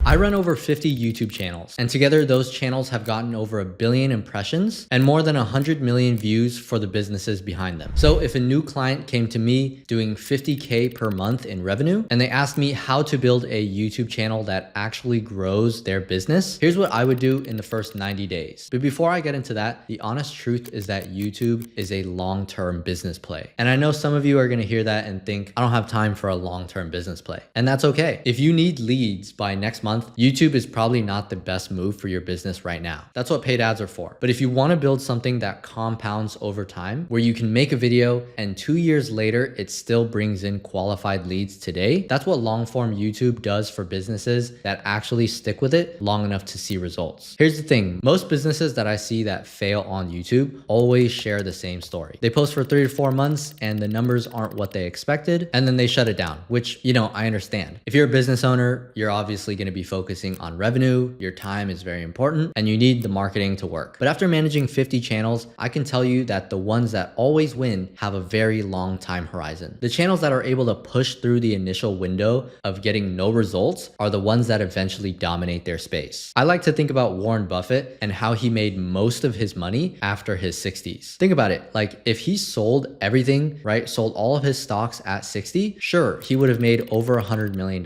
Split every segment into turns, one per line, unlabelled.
I run over 50 YouTube channels, and together those channels have gotten over 1 billion impressions and more than 100 million views for the businesses behind them. So if a new client came to me doing 50K per month in revenue, and they asked me how to build a YouTube channel that actually grows their business, here's what I would do in the first 90 days. But before I get into that, the honest truth is that YouTube is a long-term business play. And I know some of you are gonna hear that and think, I don't have time for a long-term business play. And that's okay. If you need leads by next month, YouTube is probably not the best move for your business right now. That's what paid ads are for. But if you wanna build something that compounds over time, where you can make a video and 2 years later, it still brings in qualified leads today, that's what long-form YouTube does for businesses that actually stick with it long enough to see results. Here's the thing, most businesses that I see that fail on YouTube always share the same story. They post for 3 to 4 months and the numbers aren't what they expected, and then they shut it down, which, I understand. If you're a business owner, you're obviously gonna be focusing on revenue, your time is very important, and you need the marketing to work. But after managing 50 channels, I can tell you that the ones that always win have a very long time horizon. The channels that are able to push through the initial window of getting no results are the ones that eventually dominate their space. I like to think about Warren Buffett and how he made most of his money after his 60s. Think about it, like if he sold everything, right? Sold all of his stocks at 60, sure, he would have made over $100 million,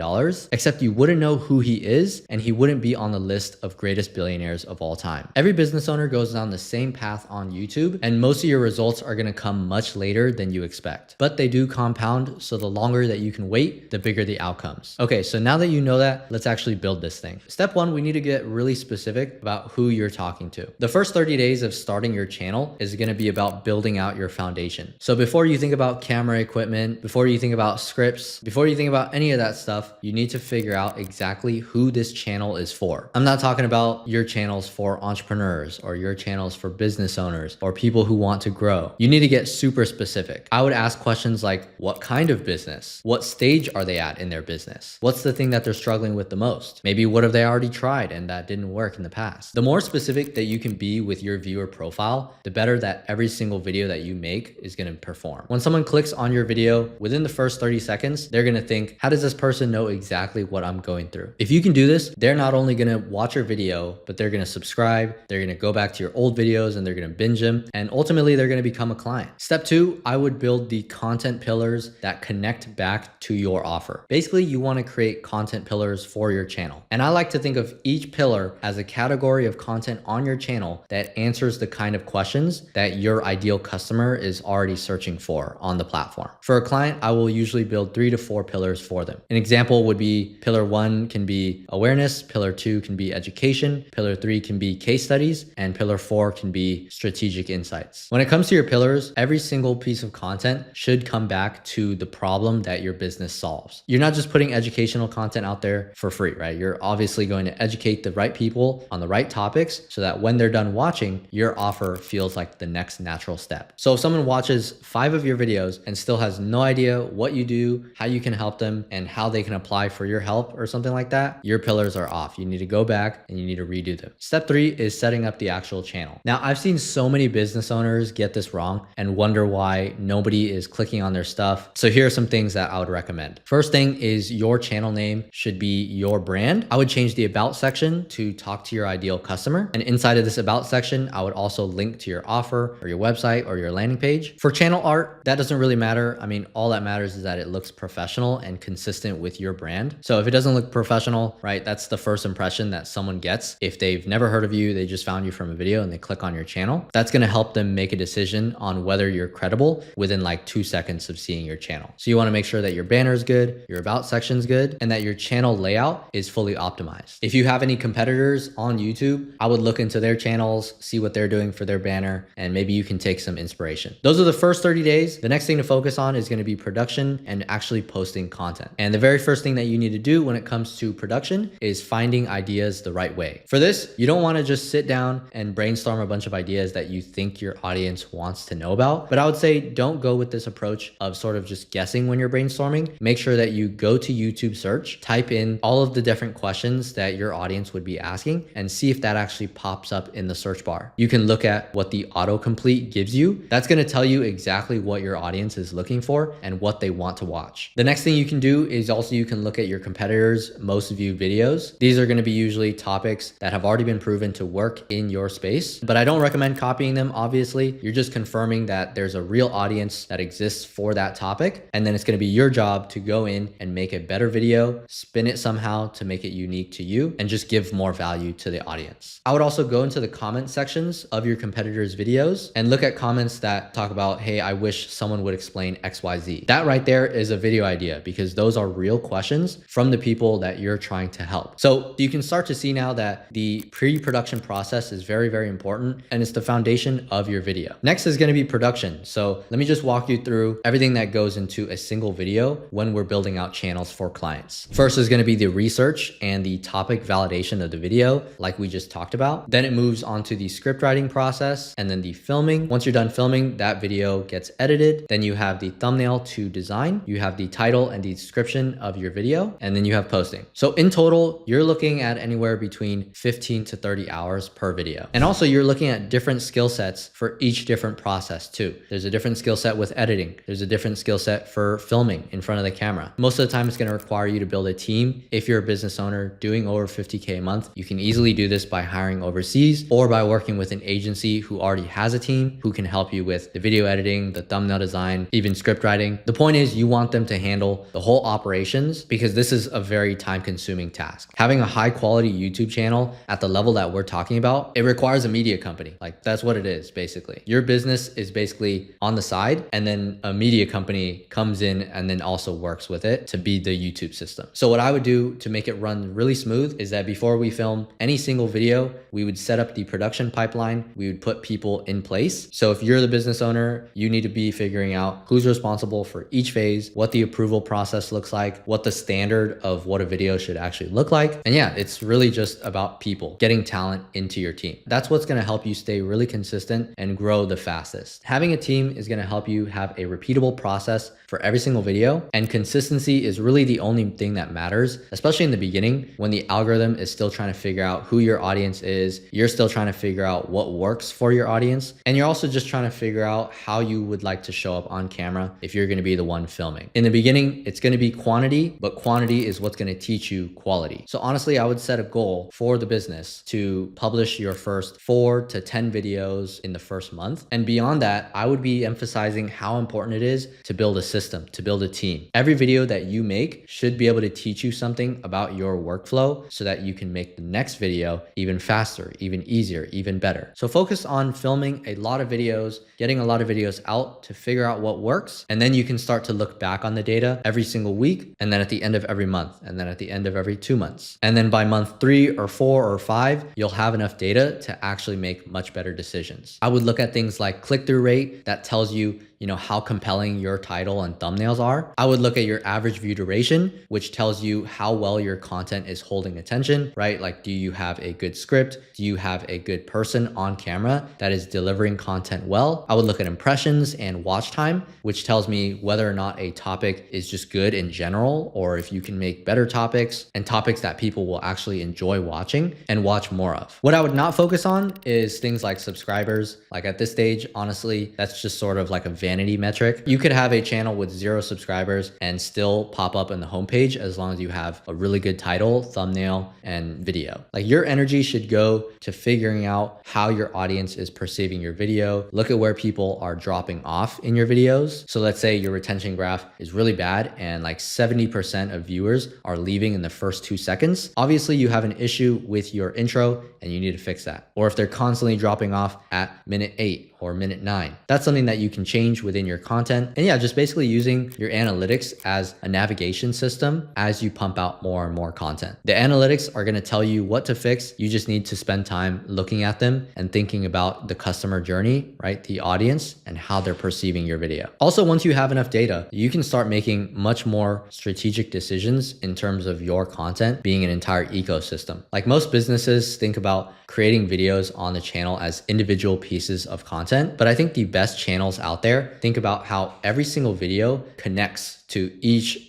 except you wouldn't know who he is and he wouldn't be on the list of greatest billionaires of all time. Every business owner goes down the same path on YouTube, and most of your results are gonna come much later than you expect. But they do compound, so the longer that you can wait, the bigger the outcomes. Okay, so now that you know that, let's actually build this thing. Step one, we need to get really specific about who you're talking to. The first 30 days of starting your channel is gonna be about building out your foundation. So before you think about camera equipment, before you think about scripts, before you think about any of that stuff, you need to figure out exactly who this channel is for. I'm not talking about your channels for entrepreneurs or your channels for business owners or people who want to grow. You need to get super specific. I would ask questions like, what kind of business? What stage are they at in their business? What's the thing that they're struggling with the most? Maybe what have they already tried and that didn't work in the past? The more specific that you can be with your viewer profile, the better that every single video that you make is gonna perform. When someone clicks on your video, within the first 30 seconds, they're gonna think, how does this person know exactly what I'm going through? If you can do this, they're not only gonna watch your video, but they're gonna subscribe, they're gonna go back to your old videos and they're gonna binge them, and ultimately they're gonna become a client. Step two, I would build the content pillars that connect back to your offer. Basically, you wanna create content pillars for your channel. And I like to think of each pillar as a category of content on your channel that answers the kind of questions that your ideal customer is already searching for on the platform. For a client, I will usually build 3 to 4 pillars for them. An example would be pillar 1 can be awareness, pillar 2 can be education, pillar 3 can be case studies, and pillar 4 can be strategic insights. When it comes to your pillars, every single piece of content should come back to the problem that your business solves. You're not just putting educational content out there for free, right? You're obviously going to educate the right people on the right topics so that when they're done watching, your offer feels like the next natural step. So if someone watches 5 of your videos and still has no idea what you do, how you can help them, and how they can apply for your help or something like that, your pillars are off. You need to go back and you need to redo them. Step 3 is setting up the actual channel. Now, I've seen so many business owners get this wrong and wonder why nobody is clicking on their stuff. So here are some things that I would recommend. First thing is your channel name should be your brand. I would change the about section to talk to your ideal customer. And inside of this about section, I would also link to your offer or your website or your landing page. For channel art, that doesn't really matter. I mean, all that matters is that it looks professional and consistent with your brand. So if it doesn't look professional, right, that's the first impression that someone gets. If they've never heard of you, they just found you from a video and they click on your channel, that's gonna help them make a decision on whether you're credible within like 2 seconds of seeing your channel. So you wanna make sure that your banner is good, your about section is good, and that your channel layout is fully optimized. If you have any competitors on YouTube, I would look into their channels, see what they're doing for their banner, and maybe you can take some inspiration. Those are the first 30 days. The next thing to focus on is gonna be production and actually posting content. And the very first thing that you need to do when it comes to production is finding ideas the right way. For this, you don't wanna just sit down and brainstorm a bunch of ideas that you think your audience wants to know about, but I would say don't go with this approach of sort of just guessing when you're brainstorming. Make sure that you go to YouTube search, type in all of the different questions that your audience would be asking, and see if that actually pops up in the search bar. You can look at what the autocomplete gives you. That's gonna tell you exactly what your audience is looking for and what they want to watch. The next thing you can do is also you can look at your competitors. Most of you YouTube videos. These are going to be usually topics that have already been proven to work in your space, but I don't recommend copying them. Obviously, you're just confirming that there's a real audience that exists for that topic. And then it's going to be your job to go in and make a better video, spin it somehow to make it unique to you, and just give more value to the audience. I would also go into the comment sections of your competitors' videos and look at comments that talk about, hey, I wish someone would explain XYZ. That right there is a video idea because those are real questions from the people that you're trying to help. So you can start to see now that the pre-production process is very, very important, and it's the foundation of your video. Next is going to be production. So let me just walk you through everything that goes into a single video when we're building out channels for clients. First is going to be the research and the topic validation of the video, like we just talked about. Then it moves on to the script writing process and then the filming. Once you're done filming, that video gets edited. Then you have the thumbnail to design. You have the title and the description of your video, and then you have posting. So in total, you're looking at anywhere between 15 to 30 hours per video. And also you're looking at different skill sets for each different process too. There's a different skill set with editing. There's a different skill set for filming in front of the camera. Most of the time it's going to require you to build a team. If you're a business owner doing over 50K a month, you can easily do this by hiring overseas or by working with an agency who already has a team who can help you with the video editing, the thumbnail design, even script writing. The point is you want them to handle the whole operations because this is a very time-consuming task. Having a high-quality YouTube channel at the level that we're talking about, it requires a media company. Like that's what it is basically. Your business is basically on the side, and then a media company comes in and then also works with it to be the YouTube system. So what I would do to make it run really smooth is that before we film any single video, we would set up the production pipeline. We would put people in place. So if you're the business owner, you need to be figuring out who's responsible for each phase, what the approval process looks like, what the standard of what a video should actually look like. And yeah, it's really just about people, getting talent into your team. That's what's going to help you stay really consistent and grow the fastest. Having a team is going to help you have a repeatable process for every single video, and consistency is really the only thing that matters, especially in the beginning when the algorithm is still trying to figure out who your audience is. You're still trying to figure out what works for your audience, and you're also just trying to figure out how you would like to show up on camera if you're going to be the one filming. In the beginning, it's going to be quantity, but quantity is what's going to teach you quality. So honestly, I would set a goal for the business to publish your first 4 to 10 videos in the first month. And beyond that, I would be emphasizing how important it is to build a system, to build a team. Every video that you make should be able to teach you something about your workflow so that you can make the next video even faster, even easier, even better. So focus on filming a lot of videos, getting a lot of videos out to figure out what works. And then you can start to look back on the data every single week, and then at the end of every month, and then at the end of every 2 months. And then by month 3 or 4 or 5, you'll have enough data to actually make much better decisions. I would look at things like click-through rate that tells you how compelling your title and thumbnails are. I would look at your average view duration, which tells you how well your content is holding attention, right? Like, do you have a good script? Do you have a good person on camera that is delivering content well? I would look at impressions and watch time, which tells me whether or not a topic is just good in general, or if you can make better topics and topics that people will actually enjoy watching and watch more of. What I would not focus on is things like subscribers. Like at this stage, honestly, that's just sort of like a vanity metric. You could have a channel with 0 subscribers and still pop up on the homepage as long as you have a really good title, thumbnail, and video. Like your energy should go to figuring out how your audience is perceiving your video. Look at where people are dropping off in your videos. So let's say your retention graph is really bad and like 70% of viewers are leaving in the first 2 seconds. Obviously you have an issue with your intro and you need to fix that. Or if they're constantly dropping off at minute 8 or minute 9, that's something that you can change within your content. And yeah, just basically using your analytics as a navigation system as you pump out more and more content. The analytics are going to tell you what to fix. You just need to spend time looking at them and thinking about the customer journey, right? The audience and how they're perceiving your video. Also, once you have enough data, you can start making much more strategic decisions in terms of your content being an entire ecosystem. Like most businesses think about creating videos on the channel as individual pieces of content, but I think the best channels out there think about how every single video connects to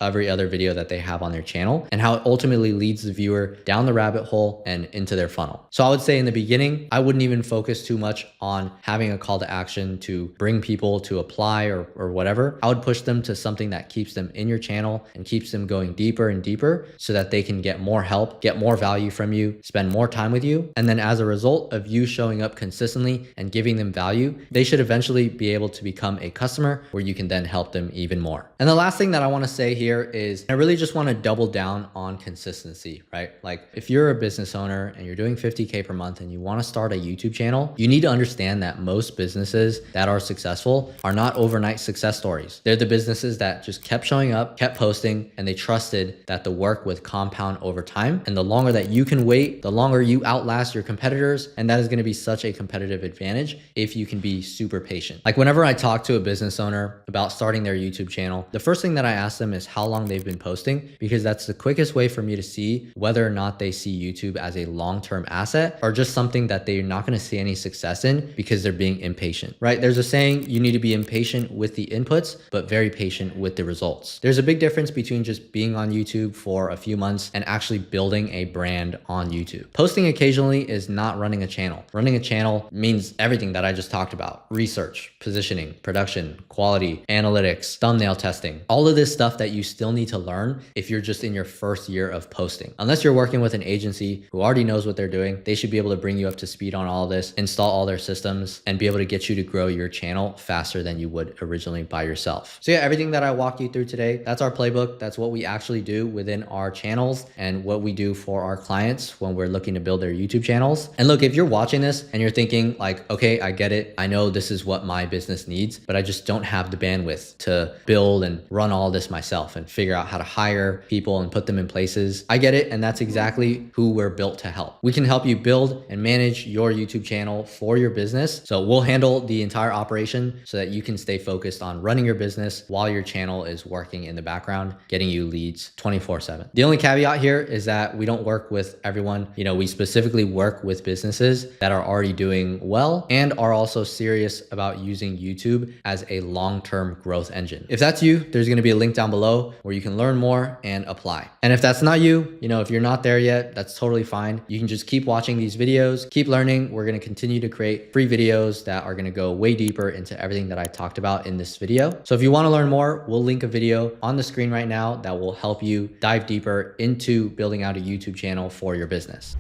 every other video that they have on their channel, and how it ultimately leads the viewer down the rabbit hole and into their funnel. So I would say in the beginning, I wouldn't even focus too much on having a call to action to bring people to apply or whatever. I would push them to something that keeps them in your channel and keeps them going deeper and deeper so that they can get more help, get more value from you, spend more time with you. And then as a result of you showing up consistently and giving them value, they should eventually be able to become a customer where you can then help them even more. And the last thing that I want to say here is I really just want to double down on consistency, right? Like if you're a business owner and you're doing 50K per month and you want to start a YouTube channel, you need to understand that most businesses that are successful are not overnight success stories. They're the businesses that just kept showing up, kept posting, and they trusted that the work would compound over time. And the longer that you can wait, the longer you outlast your competitors. And that is going to be such a competitive advantage if you can be super patient. Like whenever I talk to a business owner about starting their YouTube channel, the first thing that I ask them is how long they've been posting, because that's the quickest way for me to see whether or not they see YouTube as a long-term asset or just something that they're not going to see any success in because they're being impatient, right? There's a saying, you need to be impatient with the inputs, but very patient with the results. There's a big difference between just being on YouTube for a few months and actually building a brand on YouTube. Posting occasionally is not running a channel. Running a channel means everything that I just talked about: research, positioning, production, quality, analytics, thumbnail testing, all of this stuff that you still need to learn if you're just in your first year of posting. Unless you're working with an agency who already knows what they're doing, they should be able to bring you up to speed on all of this, install all their systems, and be able to get you to grow your channel faster than you would originally by yourself. So yeah, everything that I walked you through today, that's our playbook. That's what we actually do within our channels and what we do for our clients when we're looking to build their YouTube channels. And look, if you're watching this and you're thinking like, okay, I get it. I know this is what my business needs, but I just don't have the bandwidth to build and run all this myself and figure out how to hire people and put them in places. I get it. And that's exactly who we're built to help. We can help you build and manage your YouTube channel for your business. So we'll handle the entire operation so that you can stay focused on running your business while your channel is working in the background, getting you leads 24/7. The only caveat here is that we don't work with everyone. You know, we specifically work with businesses that are already doing well and are also serious about using YouTube as a long-term growth engine. If that's you, there's going to be a link down below where you can learn more and apply. And if that's not you, if you're not there yet, that's totally fine. You can just keep watching these videos, keep learning. We're going to continue to create free videos that are going to go way deeper into everything that I talked about in this video. So if you want to learn more, we'll link a video on the screen right now that will help you dive deeper into building out a YouTube channel for your business.